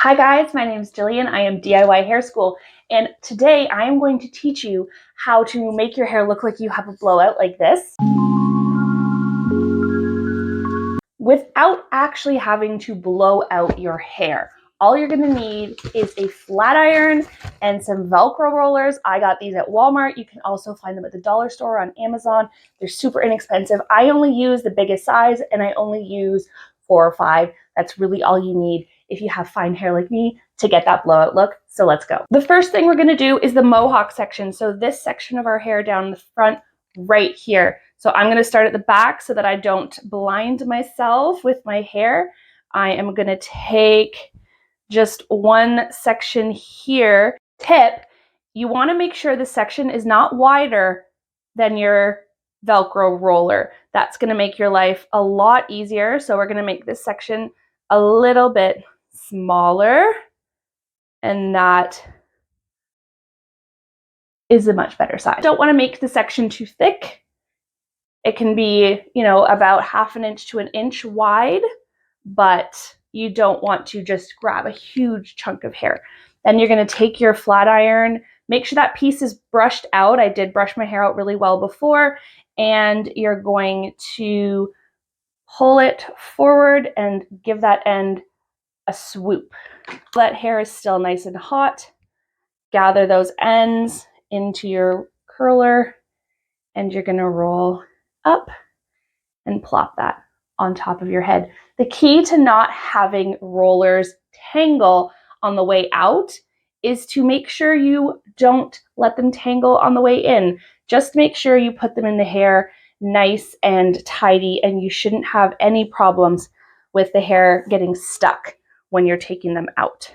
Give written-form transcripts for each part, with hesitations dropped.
Hi guys, my name is Jillian. I am DIY Hair School, and today I am going to teach you how to make your hair look like you have a blowout like this without actually having to blow out your hair. All you're going to need is a flat iron and some Velcro rollers. I got these at Walmart. You can also find them at the dollar store on Amazon. They're super inexpensive. I only use the biggest size and I only use 4 or 5. That's really all you need if you have fine hair like me to get that blowout look. So let's go. The first thing we're going to do is the mohawk section. So this section of our hair down the front right here. So I'm going to start at the back so that I don't blind myself with my hair. I am going to take just one section here. Tip, you want to make sure the section is not wider than your Velcro roller. That's going to make your life a lot easier. So we're going to make this section a little bit smaller, and that is a much better size. Don't want to make the section too thick. It can be, about 1/2 inch to 1 inch wide, but you don't want to just grab a huge chunk of hair. Then you're going to take your flat iron, make sure that piece is brushed out. I did brush my hair out really well before, and you're going to pull it forward and give that end a swoop. That hair is still nice and hot. Gather those ends into your curler, and you're going to roll up and plop that on top of your head. The key to not having rollers tangle on the way out is to make sure you don't let them tangle on the way in. Just make sure you put them in the hair nice and tidy, and you shouldn't have any problems with the hair getting stuck when you're taking them out.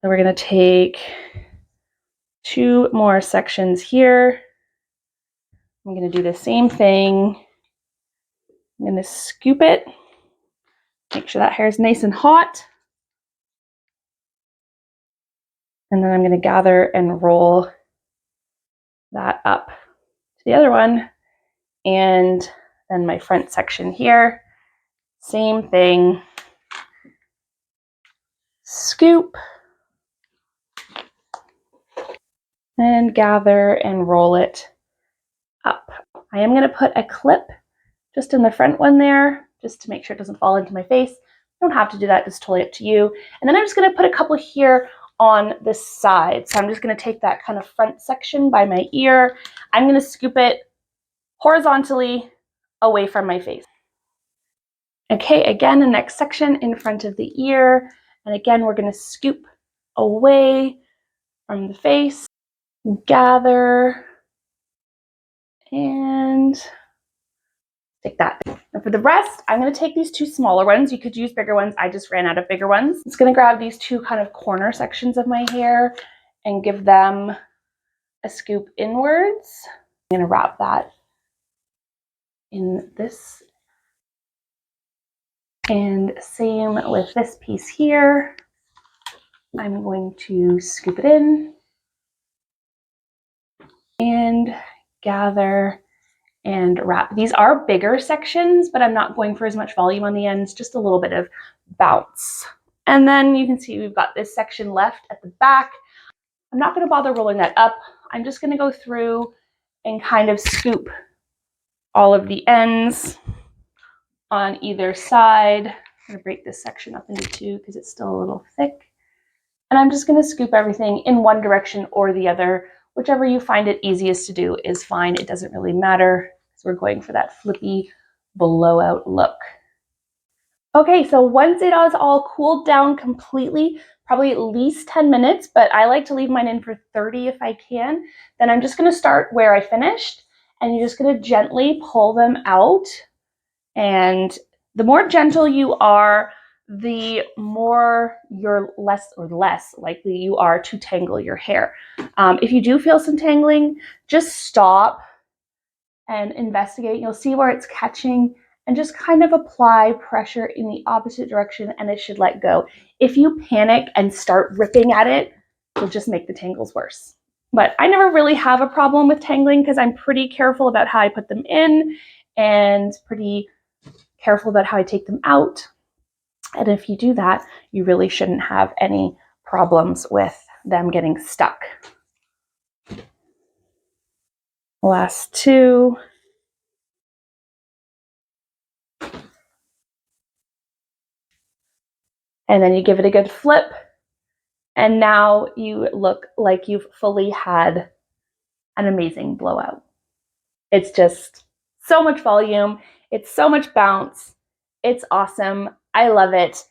So we're going to take 2 more sections here. I'm going to do the same thing. I'm going to scoop it. Make sure that hair is nice and hot. And then I'm going to gather and roll that up to the other one. And then my front section here, same thing. Scoop and gather and roll it up. I am going to put a clip just in the front one there, just to make sure it doesn't fall into my face. You don't have to do that, it's totally up to you. And then I'm just going to put a couple here on the side. So I'm just going to take that kind of front section by my ear. I'm going to scoop it horizontally away from my face. Okay, again, the next section in front of the ear. And again, we're going to scoop away from the face, gather, and take that. And for the rest, I'm going to take these 2 smaller ones. You could use bigger ones. I just ran out of bigger ones. I'm just going to grab these 2 kind of corner sections of my hair and give them a scoop inwards. I'm going to wrap that in this. And same with this piece here. I'm going to scoop it in and gather and wrap. These are bigger sections, but I'm not going for as much volume on the ends, just a little bit of bounce. And then you can see we've got this section left at the back. I'm not going to bother rolling that up. I'm just going to go through and kind of scoop all of the ends on either side. I'm going to break this section up into 2 because it's still a little thick. And I'm just going to scoop everything in one direction or the other. Whichever you find it easiest to do is fine. It doesn't really matter. So we're going for that flippy blowout look. Okay, so once it is all cooled down completely, probably at least 10 minutes, but I like to leave mine in for 30 if I can, then I'm just going to start where I finished, and you're just going to gently pull them out. And the more gentle you are, the more you're less likely you are to tangle your hair. If you do feel some tangling, just stop and investigate. You'll see where it's catching, and just kind of apply pressure in the opposite direction, and it should let go. If you panic and start ripping at it, you'll just make the tangles worse. But I never really have a problem with tangling because I'm pretty careful about how I put them in and pretty careful about how I take them out. And if you do that, you really shouldn't have any problems with them getting stuck. Last two. And then you give it a good flip. And now you look like you've fully had an amazing blowout. It's just so much volume. It's so much bounce. It's awesome. I love it.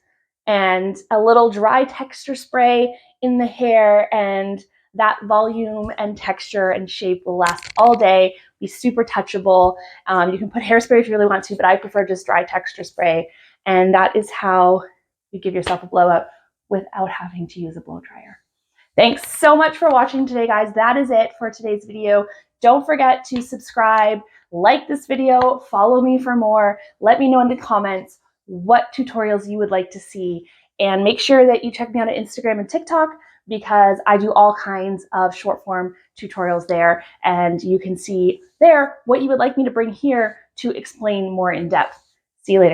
And a little dry texture spray in the hair, and that volume and texture and shape will last all day, be super touchable. You can put hairspray if you really want to, but I prefer just dry texture spray. And that is how you give yourself a blowout without having to use a blow dryer. Thanks so much for watching today, guys. That is it for today's video. Don't forget to subscribe, like this video, follow me for more. Let me know in the comments what tutorials you would like to see. And make sure that you check me out on Instagram and TikTok, because I do all kinds of short form tutorials there. And you can see there what you would like me to bring here to explain more in depth. See you later, guys.